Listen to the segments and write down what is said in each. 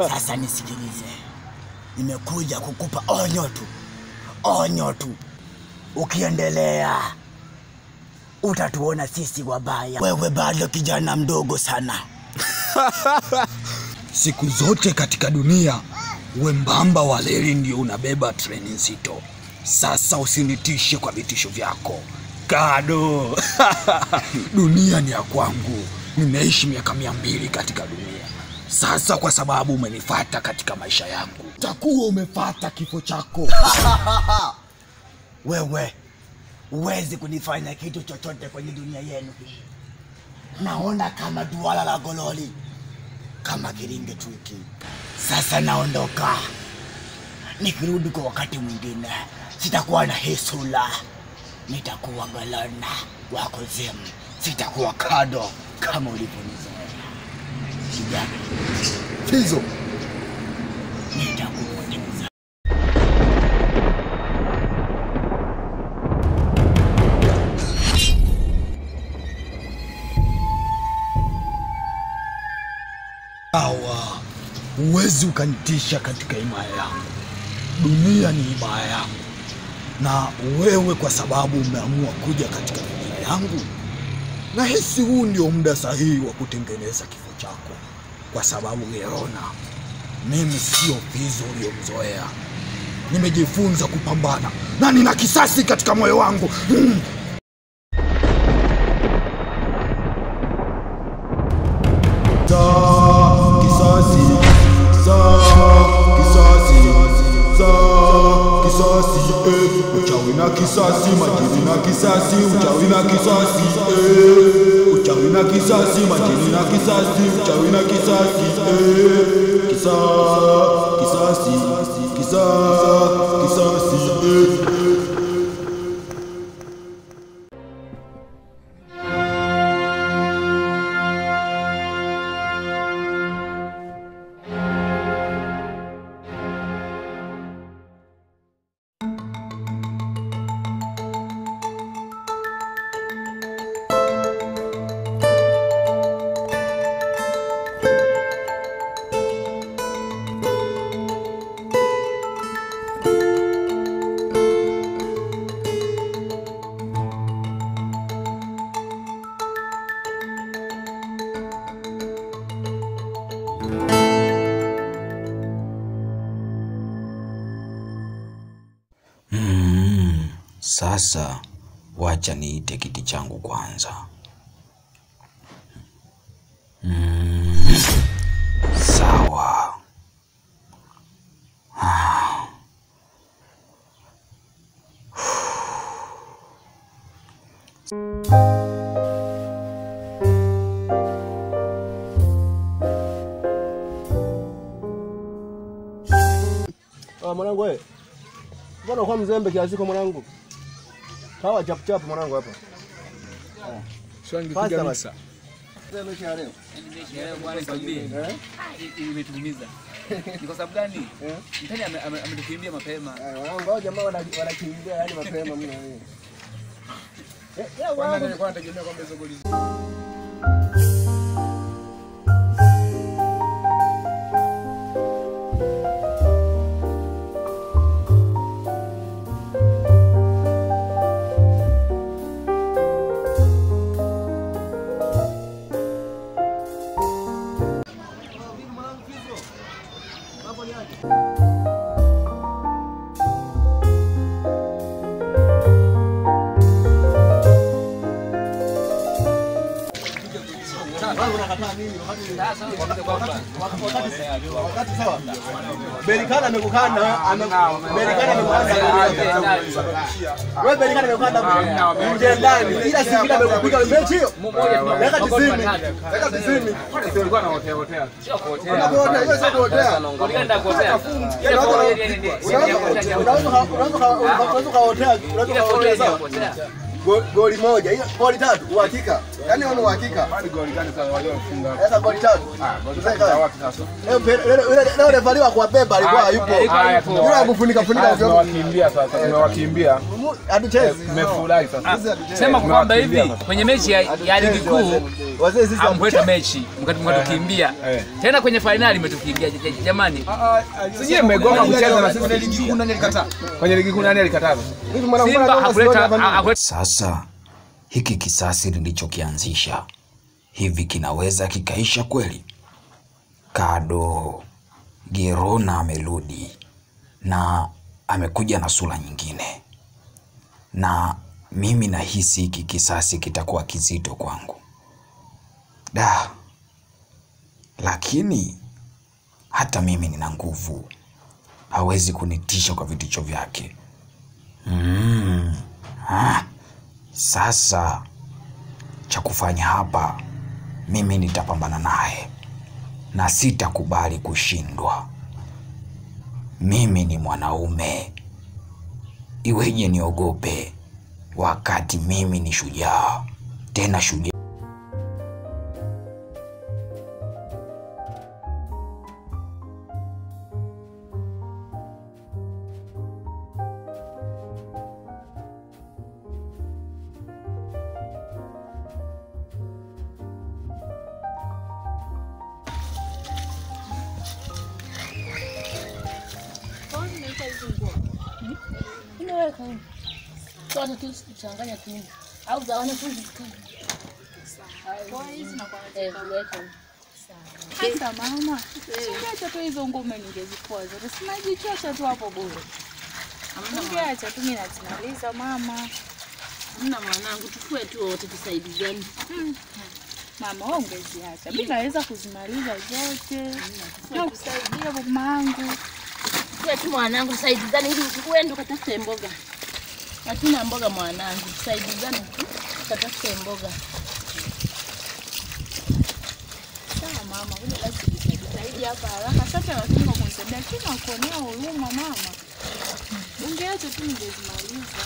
Sasa nisikilize. Nimekuja kukupa onyo tu. Onyo tu. Ukiendelea utatuona sisi wabaya. Wewe bado kijana mdogo sana. Siku zote katika dunia wembamba wa reli ndio unabeba treni nzito. Sasa usinitishe kwa vitisho vyako. Kado. Dunia ni ya kwangu. Nimeishi miaka 200 katika dunia. Sasa kwa sababu umenifuata katika maisha yangu, utakuwa umefuata kifo chako. Wewe huwezi kunifanya kitu chochote kwenye dunia yenu hii. Naona kama duara la gololi, kama kiringe tuki. Sasa naondoka. Nikirudi kwa wakati mwingine, sitakuwa na hisula. Nitakuwa galana wako zemu. Sitakuwa Kado kama ulivyonizoea. Shigani Fizo, nitakupoteza. Huwezi ukanitisha katika himaya yangu. Dunia ni himaya yangu. Na wewe kwa sababu umeamua kuja katika dunia yangu, nahisi huu ndio muda sahihi wa kutengeneza kifo chako. Kwa sababu Gerona, mimi sio Fizo uliyomzoea. Nimejifunza kupambana na nina kisasi katika moyo wangu. Uchawi na kisasi, majini na kisasi, uchawi na kisasi, uchawi na kisasi, majini na kisasi, uchawi na kisasi, kisasi, kisasi. Sasa wacha niite kiti changu kwanza. Sawa. Mwanangu wewe. Mbona kwa mzembe kiasi kwa mwanangu? Kawa chap chap mwanangu hapa. Sio ningepiga misa. Leo mechi ya leo. Mechi ya leo bwana kwambie. Imetuumiza. Ni kwa sababu gani? Mtani ametukimbia mapema. Wanangu hao jamaa wanakimbia yani mapema mno wewe. Kwanza nilikuwa nategemea kwamba hizo goli. Wakati sawa. Berikana amekukana, Berikana amekukana. Wewe Berikana amekukana nje ndani. Ila si vile amekupiga mechi hiyo. Dakika 90. Dakika 90. Ulikuwa unaotea. Sio kuotea. Unaotea, hiyo sio kuotea. Ulienda kuotea. Unaweza kuotea. Goli moja, hiyo goli 3 uhakika. Yaani wewe uhakika. Hadi goli gani sasa waliofunga? Sasa goli 3. Goli za wapi sasa? Leo refari wa kuwabeba alikuwa hayupo. Yule akufunika Tumewakimbia sasa, tumewakimbia. Hatuchezi. Tumefurahi sasa. Sema kwamba hivi kwenye mechi ya ligi kuu wazee sisi hamkuleta mechi mkatukimbia. Tena kwenye finali mmetukimbia jamani. Sije mmegoma kucheza na sisi kwenye ligi kuu. Nani alikataa? Kwenye ligi kuu nani alikataa? Simba hakuleta. Sasa hiki kisasi nilichokianzisha hivi kinaweza kikaisha kweli? Kado Gerona amerudi na amekuja na sura nyingine, na mimi nahisi hiki kisasi kitakuwa kizito kwangu. Lakini hata mimi nina nguvu, hawezi kunitisha kwa vitisho vyake. Sasa cha kufanya hapa, mimi nitapambana naye na sitakubali kushindwa. Mimi ni mwanaume, iweje niogope wakati mimi ni shujaa, tena shujaa. Tuanze tu kuchanganya tu. Au za wanafunzi tukani. Kwa hizi na kwa Hata mama, singeacha tu hizo ngome ningezipoa zote. Sinajichosha tu hapo bure. Ningeacha tu mimi natimaliza mama. Mna mwanangu tufue tu wote tusaidizane. Mama wewe ungeziacha. Mimi naweza kuzimaliza zote. Na kusaidia mamangu. Tufue tu mwanangu tusaidizane ili uende ukatafute mboga. Hatuna mboga mwanangu, tusaidizane tu ukatafute mboga. Sawa mama, wewe lazima usaidie hapa haraka. Sasa lazima kunisaidia kina kuonea huruma mama. Ungeacha tu ningezimaliza.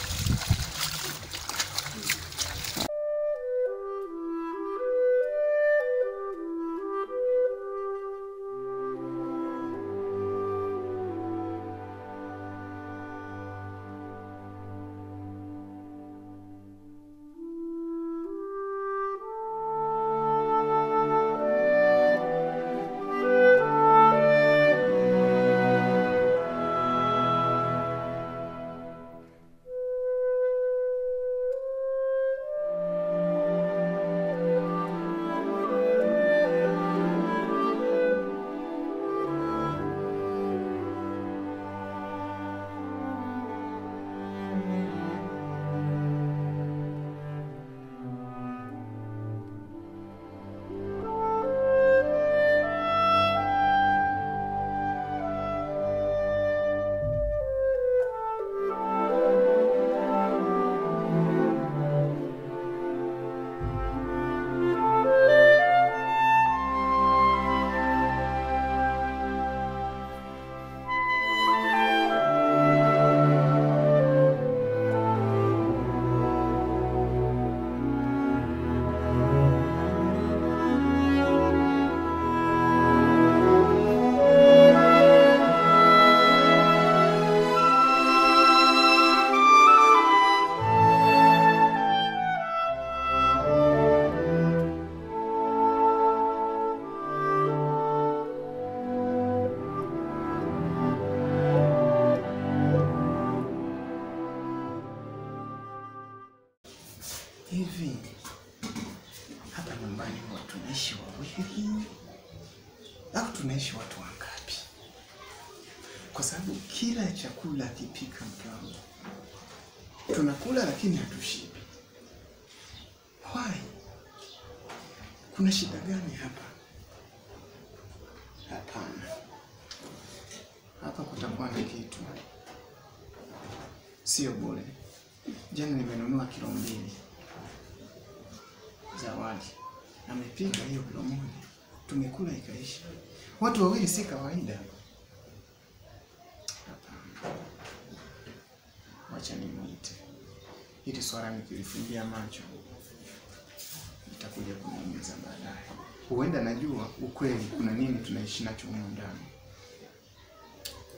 Hivi hapa nyumbani huwa tunaishi wawili au tunaishi watu wangapi? Kwa sababu kila chakula kipika mke wangu tunakula lakini hatushibi. Why? Kuna shida gani hapa? Hapana, hapa kutakuwa na kitu, sio bure. Jana nimenunua kilo 2 zawadi, amepika hiyo kilo 1, tumekula ikaisha. Watu wawili si kawaida. Hapana, wacha nimuite. Hili swala nikilifungia macho itakuja kuniumiza baadaye. Huenda najua ukweli kuna nini tunaishi nacho huko ndani.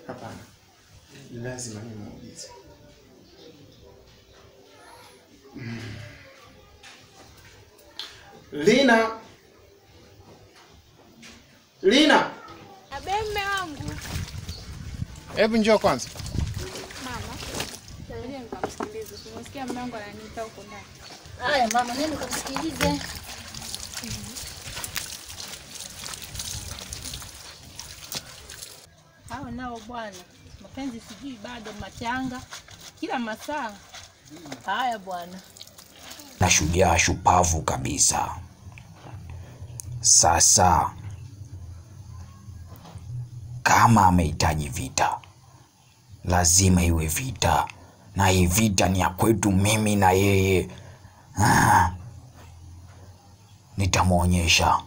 Hapana, lazima nimuulize. Lina, Lina. Abe mme wangu. Hebu njoo kwanza. Mama. Ngoja nikamsikilize. Umesikia mme wangu ananiita huko ndani. Haya mama, nenda kumsikilize. Hao nao bwana, mapenzi sijui bado machanga kila masaa. Haya bwana. Na shujaa shupavu kabisa. Sasa kama amehitaji vita, lazima iwe vita, na hii vita ni ya kwetu mimi na yeye. Nitamwonyesha.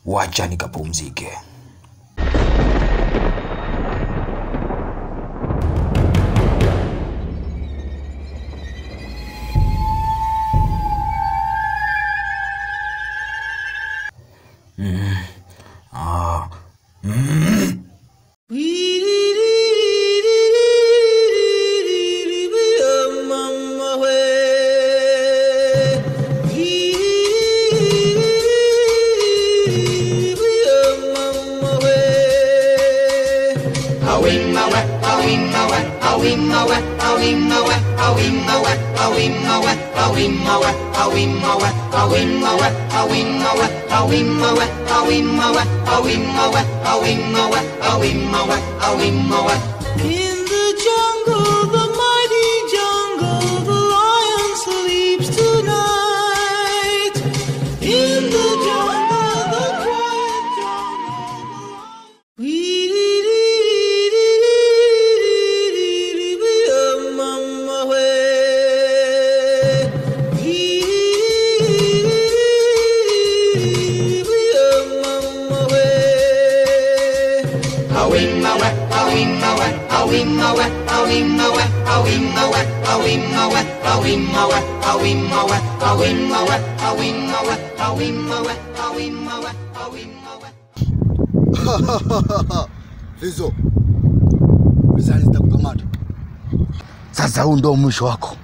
Wacha nikapumzike. In the jungle, the mighty jungle, the lion sleeps tonight. In the jungle, the quiet jungle, mama Fizo. Mizani zitakukamata. Sasa huu ndio mwisho wako.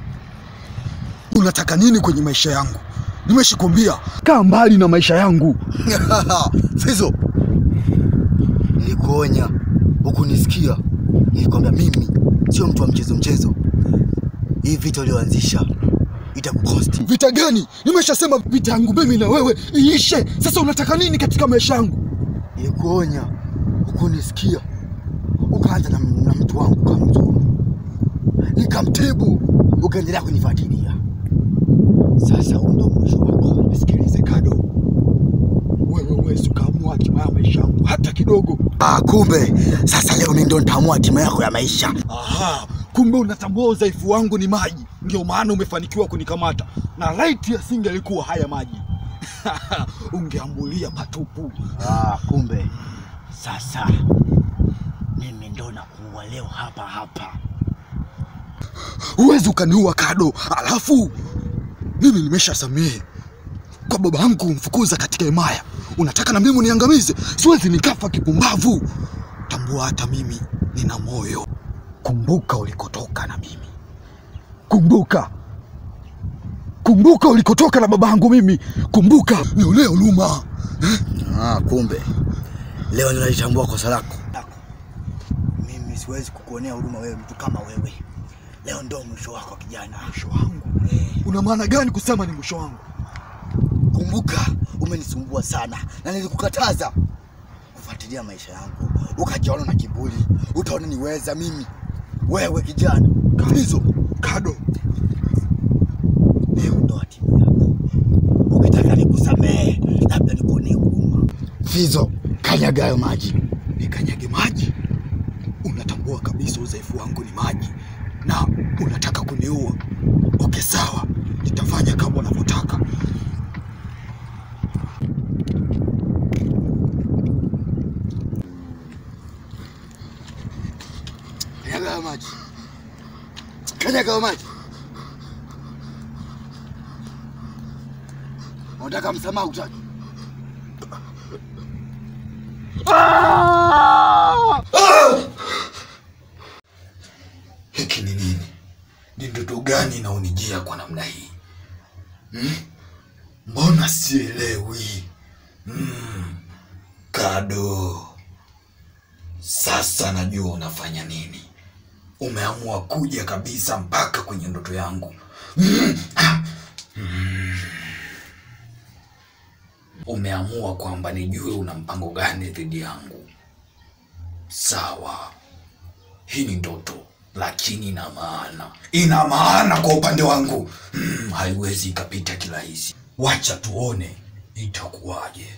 Unataka nini kwenye maisha yangu? Nimeshakwambia kaa mbali na maisha yangu. Fizo. Nilikuonya, hukunisikia. Nilikwambia mimi sio mtu wa mchezo. Hii vita ulioanzisha itakukosti. Vita gani? Nimeshasema vita yangu mimi na wewe iishe. Sasa unataka nini katika maisha yangu? Nilikuonya, hukunisikia. Ukaanza na mtu wangu kamzuru. Nikamtibu, ukaendelea kunifuatilia. Sasa huu ndio mwisho wako. Nisikilize Kado. Wewe huwezi kuamua hatima ya maisha yangu hata kidogo. Kumbe sasa leo mimi ndio nitaamua hatima yako ya maisha. Kumbe unatambua udhaifu wangu ni maji. Ndio maana umefanikiwa kunikamata. Na light yasingelikuwa haya maji. Ungeambulia matupu. Kumbe sasa mimi ndo nakuua leo hapa. Huwezi ukaniua Kado. Alafu mimi nimeshasamehe kwa baba yangu kumfukuza katika himaya. Unataka na mimi uniangamize? Siwezi nikafa kipumbavu. Tambua hata mimi nina moyo. Kumbuka ulikotoka na mimi. Kumbuka ulikotoka na baba yangu mimi. Kumbuka nionee huruma. Kumbe leo ninalitambua kosa lako. Mimi siwezi kukuonea huruma wewe, mtu kama wewe. Leo ndo mwisho wako kijana. Mwisho wangu? Una maana gani kusema ni mwisho wangu? Kumbuka umenisumbua sana na nilikukataza kufuatilia maisha yangu. Ukajiona na kiburi. Utaona niweza mimi. Wewe kijana. Hizo Kado. Leo ndo hatima yako. Ukitaka nikusamehe, labda nikuonee huruma. Fizo, kanyaga hayo maji. Nikanyage maji? Unatambua kabisa udhaifu wangu ni maji. Na unataka kuniua. Okay, sawa. Nitafanya kama unavyotaka. Kanyaga maji. Unataka msamaha utaki? Hiki ni nini? Ni ndoto gani na unijia kwa namna hii? Mbona sielewi? Kado. Sasa najua unafanya nini. Umeamua kuja kabisa mpaka kwenye ndoto yangu. Umeamua kwamba nijue una mpango gani dhidi yangu. Sawa. Hii ni ndoto, lakini ina maana. Ina maana kwa upande wangu. Haiwezi ikapita kirahisi. Wacha tuone itakuwaje.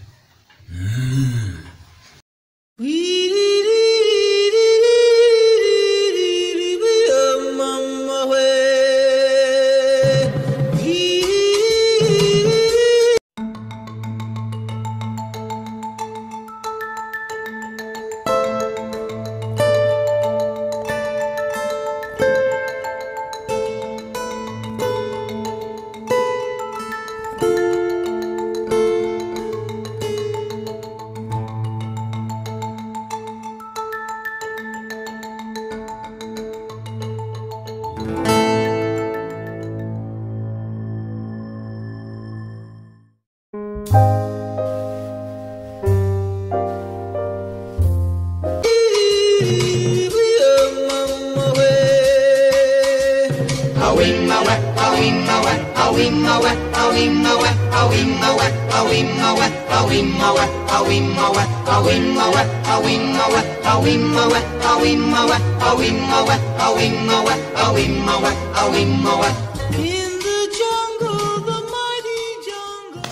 In the jungle, the mighty jungle.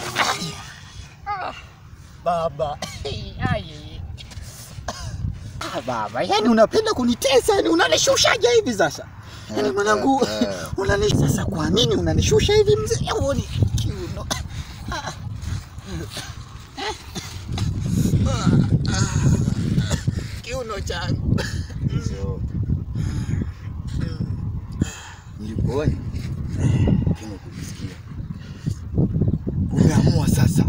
Baba. Baba, yani unapenda kunitesa, yani unanishushaje hivi sasa? Yani mwanangu, sasa kwa nini unanishusha hivi mzee? Uone kiuno. Kiuno changu. Nilikuona kama kunisikia. Umeamua sasa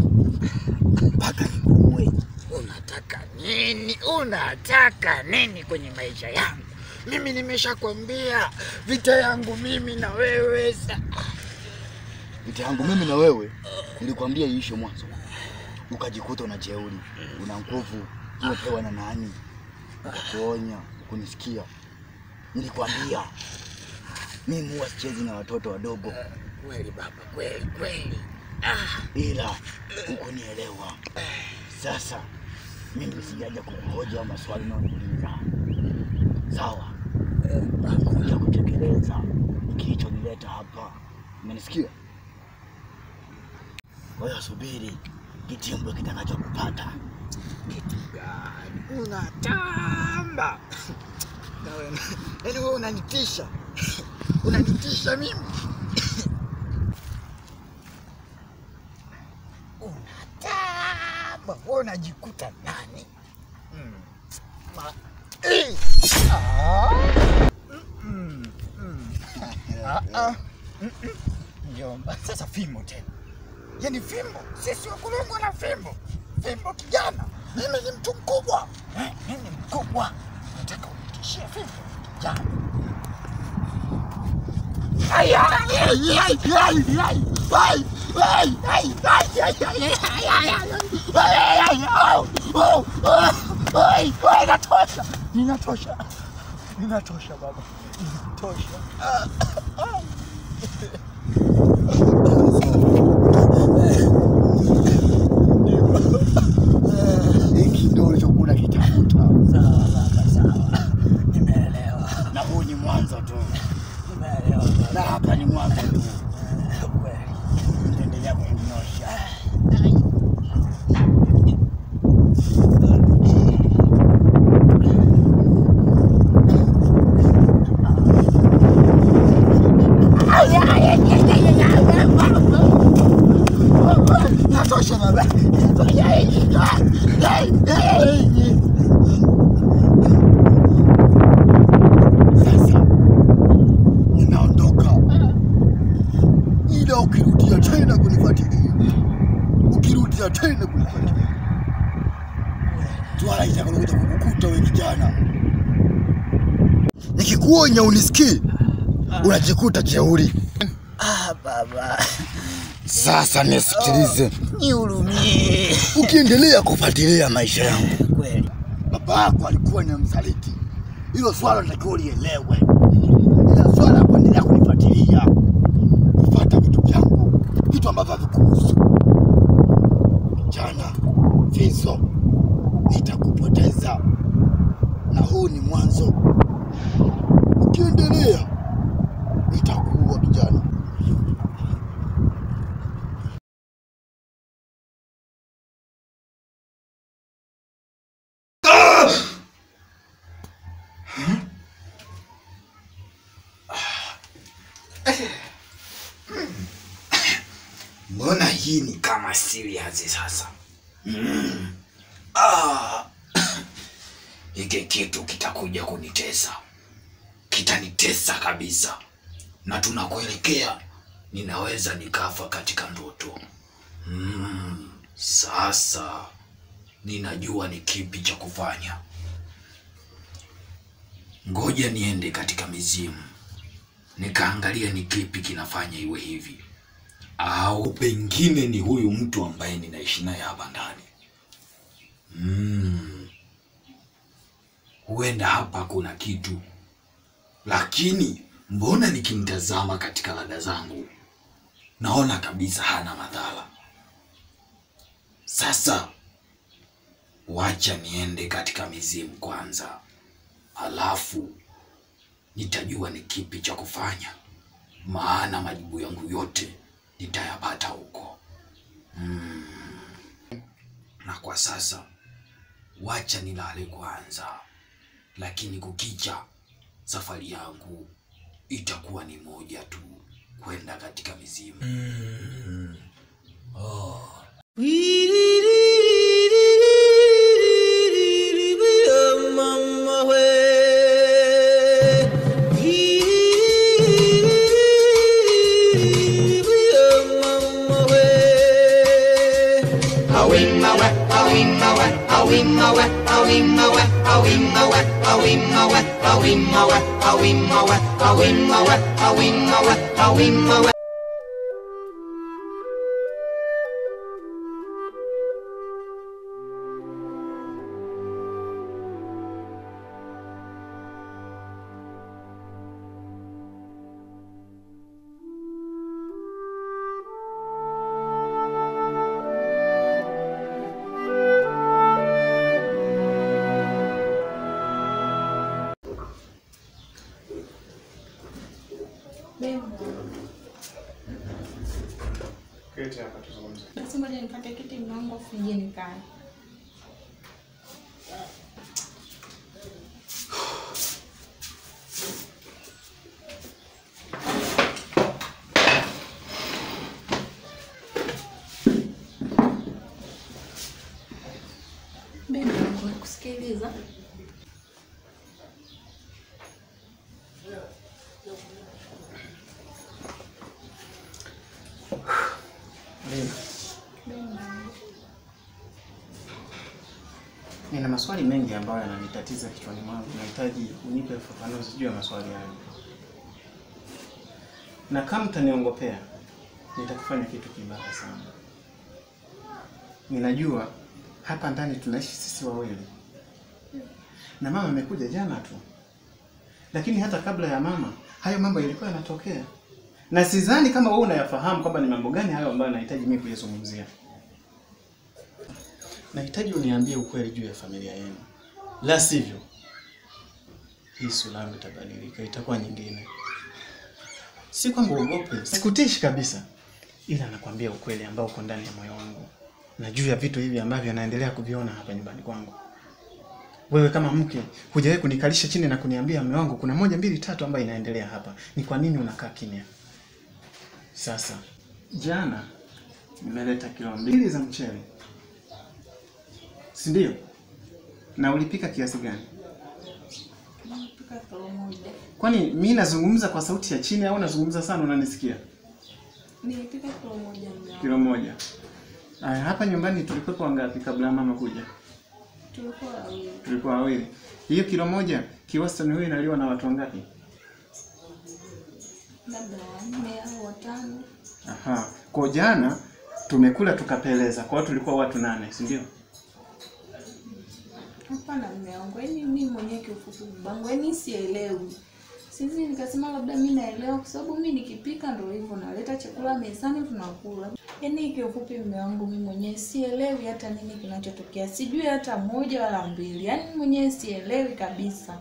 mpaka nikuue. Unataka nini? Unataka nini kwenye maisha yangu? Mimi nimeshakwambia vita yangu mimi na wewe. Vita yangu mimi na wewe nilikwambia iishe mwanzo. Ukajikuta una jeuri, una nguvu, umepewa na nani? Kuonya, kunisikia. Nilikwambia mimi huwa sichezi na watoto wadogo. Kweli baba, kweli. Ila hukunielewa. Sasa mimi sijaja kukuhoja maswali na kuuliza. Sawa? Nakuja kutekeleza kilichonileta hapa. Umenisikia? Wewe subiri kitimbo kitakachokupata. Kitu gani? Unatamba. Yaani wewe unanitisha. Unanitisha mimi. Unatamba. Wewe unajikuta nani? Njomba, sasa fimbo tena. Yaani fimbo, sisi wakulungwa na fimbo. Fimbo kijana, mimi ni mtu mkubwa. Mimi ni mkubwa. Nataka unitishie fimbo kijana. Ninatosha baba. Ninatosha. Hiki ndio ulichokuwa kitafuta. Sawa baba, sawa. Nimeelewa. Na huu ni mwanzo tu. Nimeelewa. Na hapa ni mwanzo tu. Kweli. Endelea kunyosha. Natosha baba. Sasa ninaondoka. Ila ukirudia tena kunifuatilia. Swala itakuja kukukuta wewe kijana. Nikikuonya unisikii. Unajikuta jeuri. Baba. Sasa nisikilize. Nihurumie. Ukiendelea kufuatilia maisha yangu, Kweli. baba yako alikuwa ni msaliti. Hilo swala natakiwa ulielewe. Ila swala la kuendelea kunifuatilia, kufuata vitu vyangu, vitu ambavyo havikuhusu. Jana Fizo, nitakupoteza, na huu ni mwanzo. Ukiendelea nitakuua kijana. Mbona hii ni kama serious sasa? Hiki kitu kitakuja kunitesa. Kitanitesa kabisa. Na tunakuelekea ninaweza nikafa katika ndoto. Sasa ninajua ni kipi cha kufanya. Ngoja niende katika mizimu, nikaangalia ni kipi kinafanya iwe hivi. Au pengine ni huyu mtu ambaye ninaishi naye hapa ndani. Huenda hapa kuna kitu. Lakini mbona nikimtazama katika lada zangu naona kabisa hana madhara. Sasa wacha niende katika mizimu kwanza, alafu nitajua ni kipi cha kufanya, maana majibu yangu yote nitayapata huko. Na kwa sasa wacha nilale kwanza, lakini kukicha safari yangu itakuwa ni moja tu, kwenda katika mizimu. Kete hapa tuzungumze. Basi ngoja nipate kiti mlango afu nije nikae. Bebe wangu nakusikiliza. Nina maswali mengi ambayo yananitatiza kichwani mwangu. Nahitaji unipe ufafanuzi juu ya maswali hayo. Na kama mtaniongopea, nitakufanya kitu kibaya sana. Ninajua hapa ndani tunaishi sisi wawili. Na mama amekuja jana tu. Lakini hata kabla ya mama, hayo mambo yalikuwa yanatokea. Na sidhani kama wewe unayafahamu kwamba ni mambo gani hayo ambayo nahitaji mimi kuyazungumzia. Nahitaji uniambie ukweli juu ya familia yenu. La sivyo, hii sura yangu itabadilika, itakuwa nyingine. Si kwamba uogope, sikutishi kabisa. Ila nakwambia ukweli ambao uko ndani ya moyo wangu. Na juu ya vitu hivi ambavyo naendelea kuviona hapa nyumbani kwangu. Wewe kama mke, hujawahi kunikalisha chini na kuniambia mume wangu kuna 1 2 3 ambayo inaendelea hapa. Ni kwa nini unakaa kimya? Sasa, jana nimeleta kilo 2 za mchele. Si ndio? Na ulipika kiasi gani? Nilipika kilo 1. Kwani mimi nazungumza kwa sauti ya chini au nazungumza sana unanisikia? Nilipika kilo 1. Kilo 1. Aya, hapa nyumbani tulikuwa wangapi kabla mama kuja? Tulikuwa wawili. Tulikuwa wawili. Hiyo kilo 1 kiwastani huyu inaliwa na watu wangapi? Labda 4 au 5. Aha. Kwa jana tumekula tukapeleza. Kwa hiyo tulikuwa watu 8, si ndio? Hapana mume wangu, yaani mimi mwenyewe kiufupi babangu, yaani sielewi. Sisi nikasema labda mimi naelewa kwa sababu mimi nikipika ndio hivyo naleta chakula mezani tunakula. Yaani kiufupi mume wangu mimi mwenyewe sielewi hata nini kinachotokea. Sijui hata moja wala mbili. Yaani mimi mwenyewe sielewi kabisa.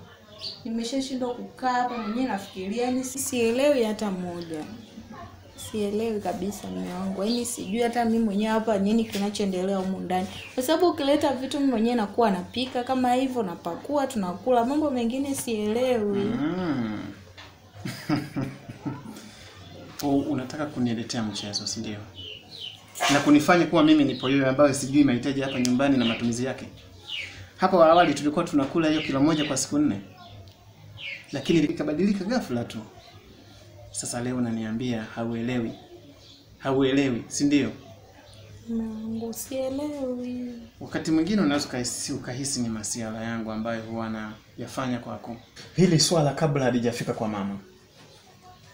Nimeshashindwa kukaa hapa mwenyewe nafikiria, yaani sielewi hata moja. Sielewi kabisa mume wangu. Yaani sijui hata mimi mwenyewe hapa nini kinachoendelea humu ndani. Kwa sababu ukileta vitu mimi mwenyewe nakuwa napika kama hivyo, napakua, tunakula. Mambo mengine sielewi. Unataka kuniletea mchezo, si ndio? Na kunifanya kuwa mimi nipo yeye ambaye sijui mahitaji hapa nyumbani na matumizi yake. Hapo awali tulikuwa tunakula hiyo kilo moja kwa siku 4. Lakini ikabadilika ghafla tu. Sasa leo unaniambia hauelewi. Hauelewi, si ndio? Mungu sielewi. Wakati mwingine unaweza ukahisi ni masiala yangu ambayo huwa nayafanya kwako. Hili swala kabla halijafika kwa mama,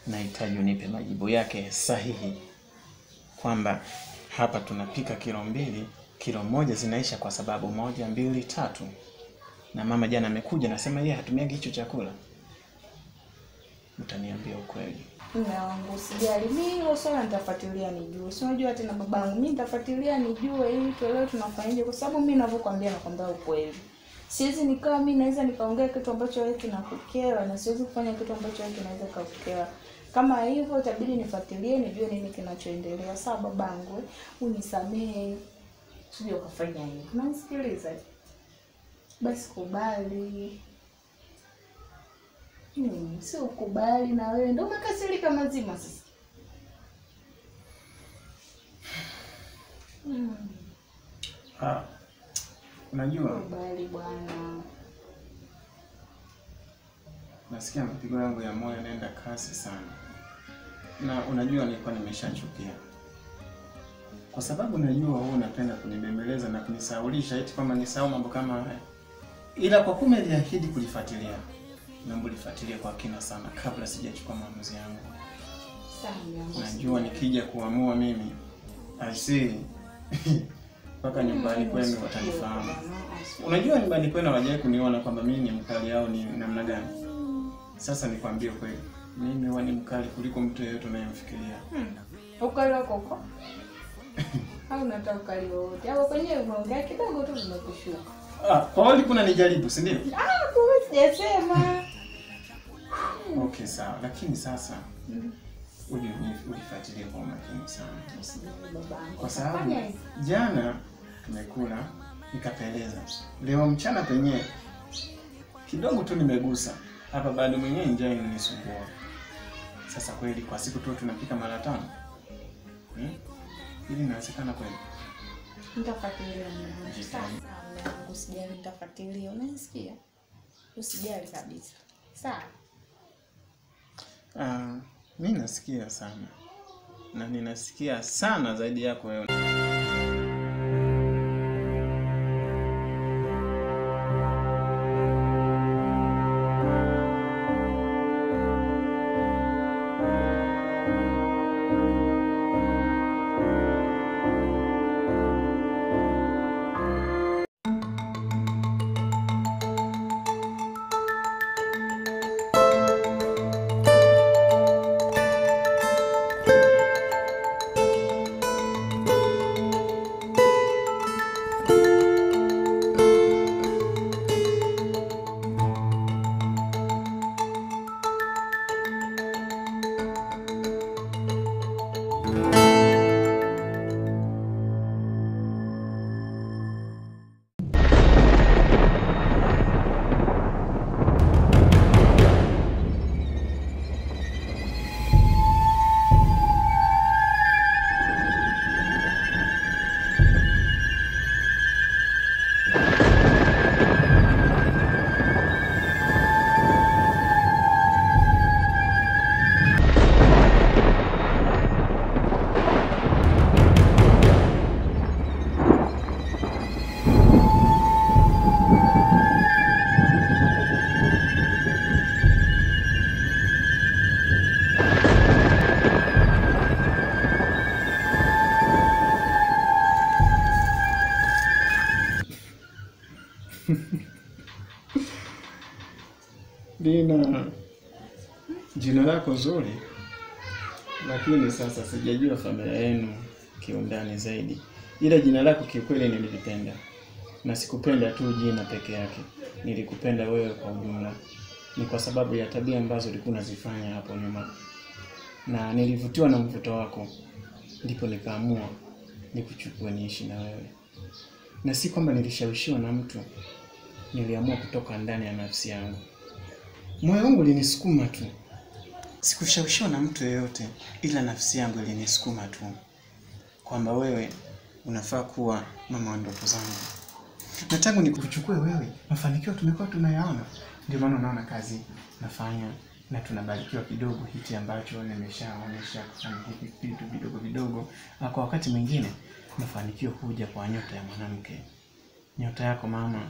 nahitaji unipe majibu yake sahihi. Kwamba hapa tunapika kilo 2, kilo 1 zinaisha kwa sababu 1, 2, 3. Na mama jana amekuja nasema yeye hatumiagi hicho chakula. Utaniambia ukweli. Mume wangu usijali, mimi hilo swala nitafuatilia nijue. Si unajua tena babangu, mimi nitafuatilia nijue ili tuelewe tunafanyaje, kwa sababu mimi ninavyokuambia nakwambia ukweli. Siwezi nikawa mimi naweza nikaongea kitu ambacho wewe kinakukera na siwezi kufanya kitu ambacho wewe kinaweza kukukera. Kama hivyo itabidi nifuatilie nijue nini kinachoendelea. Sawa babangu, unisamehe. Sio kufanya hivyo. Unanisikiliza? Basi kubali. Si ukubali na wewe ndio umekasirika mazima sasa. Unajua? Kubali bwana. Nasikia mapigo yangu ya moyo yanaenda kasi sana. Na unajua nilikuwa nimeshachukia. Kwa sababu najua wewe unapenda kunibembeleza na kunisaulisha eti kama nisahau mambo kama haya. Ila kwa kuwa niliahidi kulifuatilia. Naomba lifuatilie kwa kina sana kabla sijachukua maamuzi yangu. Sawa. Najua nikija kuamua mimi asi mpaka nyumbani kwenu watanifahamu. Unajua nyumbani kwenu hawajawahi kuniona kwamba mimi ni mkali au ni namna gani. Sasa nikwambie kweli, mimi huwa ni mkali kuliko mtu yeyote unayemfikiria. Ukali wako uko? Au unataka ukali wote? Hapo kwenye umeongea kidogo tu umekushuka. Kwa wali kuna nijaribu, si ndio? Kwa sijasema. Okay, sawa. Lakini sasa ulifuatilia kwa makini sana. Kwa sababu jana tumekula nikapeleza. Leo mchana penyewe kidogo tu nimegusa. Hapa bado mwenyewe njaa inanisumbua. Sasa kweli kwa siku tu tunapika mara 5. Hili inawezekana kweli? Nitafuatilia mimi. Sawa. Usijali nitafuatilia. Unanisikia? Usijali kabisa. Sawa. Mimi nasikia sana. Na ninasikia sana zaidi yako wewe. Dina, jina lako zuri, lakini sasa sijajua familia yenu kiundani zaidi. Ila jina lako kiukweli nilipenda. Na sikupenda tu jina peke yake. Nilikupenda wewe kwa ujumla. Ni kwa sababu ya tabia ambazo ulikuwa unazifanya hapo nyuma. Na nilivutiwa na mvuto wako. Ndipo nikaamua nikuchukue niishi na wewe. Na si kwamba nilishawishiwa na mtu. Niliamua kutoka ndani ya nafsi yangu. Moyo wangu ulinisukuma tu. Sikushawishiwa na mtu yeyote, ila nafsi yangu ilinisukuma tu kwamba wewe unafaa kuwa mama wa ndoto zangu. Na tangu nikuchukue wewe, mafanikio tumekuwa tunayaona. Ndio maana unaona kazi nafanya na tunabarikiwa kidogo hiki ambacho nimeshaonesha kufanya hivi vitu vidogo vidogo. Na kwa wakati mwingine mafanikio huja kwa nyota ya mwanamke. Nyota yako mama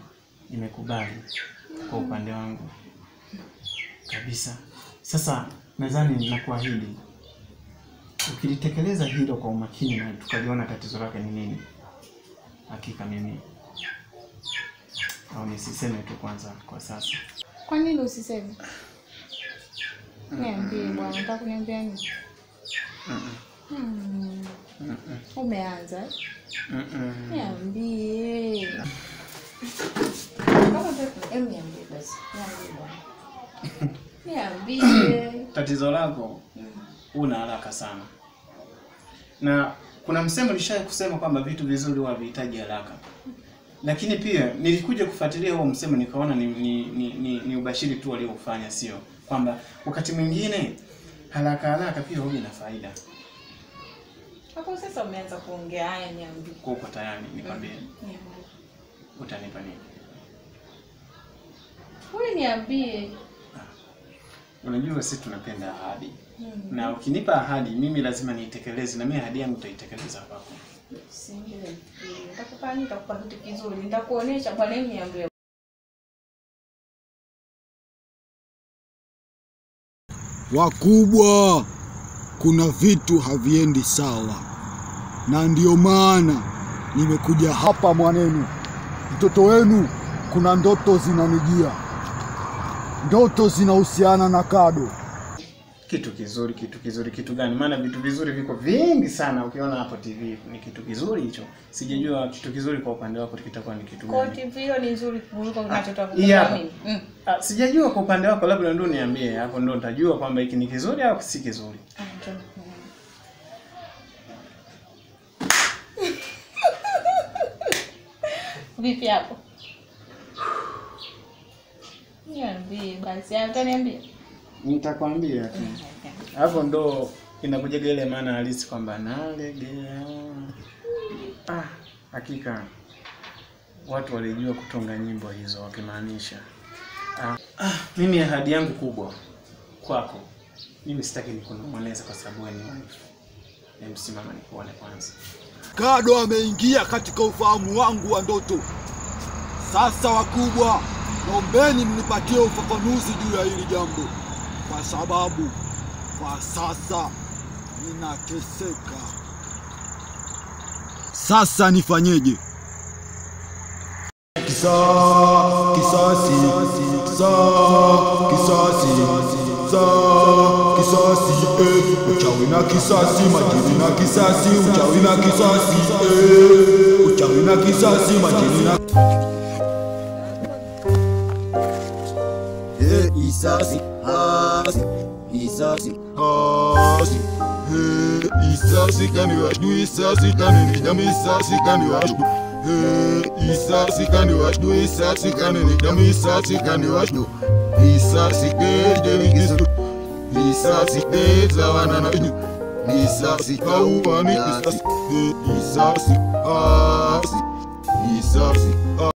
imekubali kwa upande wangu kabisa. Sasa nadhani ninakuahidi ukilitekeleza hilo kwa umakini na tukaliona tatizo lake ni nini, hakika mimi au nisiseme tu kwanza kwa sasa. Kwa nini usiseme? Niambie bwana, unataka kuniambia nini? Umeanza? Niambie. Kama unataka niambie basi. Niambie bwana. Niambie. Tatizo lako una haraka sana. Na kuna msemo nishaye kusema kwamba vitu vizuri havihitaji haraka. Lakini pia nilikuja kufuatilia huo msemo nikaona ni ubashiri tu waliofanya, sio kwamba wakati mwingine haraka pia huwa ina faida. Hapo sasa umeanza kuongea. Haya, niambie. Uko tayari nikwambie? Utanipa nini? Wewe niambie. Unajua sisi tunapenda ahadi. Na ukinipa ahadi mimi lazima niitekeleze, na mimi ahadi yangu nitaitekeleza kwako. Singile. Nitakupa kitu kizuri. Nitakuonesha bwana, niambie. Wakubwa, kuna vitu haviendi sawa, na ndio maana nimekuja hapa mwanenu. Mtoto wenu kuna ndoto zinanijia, ndoto zinahusiana na Kado. Kitu kizuri kitu gani? Maana vitu vizuri viko vingi sana. Ukiona hapo TV ni kitu kizuri hicho. Sijajua kitu kizuri kwa upande wako kitakuwa ni kitu gani. Kwa TV hiyo ni nzuri kuliko unachotaka kufahamu mimi. Sijajua kwa upande wako, labda ndio niambie hapo, ndio nitajua kwamba hiki ni kizuri au si kizuri. Vipi hapo? Niambie basi, utaniambia. Nitakwambia tu. Hapo ndo inakuja ile maana halisi kwamba nalegea. Hakika watu walijua kutunga nyimbo hizo wakimaanisha. Mimi ahadi yangu kubwa kwako, mimi sitaki nikunong'oneza kwa sababu wewe ni wife. Msimama nikuone kwanza. Kado ameingia katika ufahamu wangu wa ndoto. Sasa wakubwa, naombeni mnipatie ufafanuzi juu ya hili jambo, kwa sababu kwa sasa ninateseka. Sasa nifanyeje? Kisasi, uchawi na kisasi, majini na kisasi, uchawi na kisasi, uchawi na kisasi, majini na Isasi, isasi, isasi kani wajdu, isasi kani nidam, isasi kani wajdu. Isasi kani wajdu, isasi kani nidam, isasi kani wajdu. Isasi kejeli kisu, isasi keza wanana inyu, isasi kauwani isasi, isasi, isasi.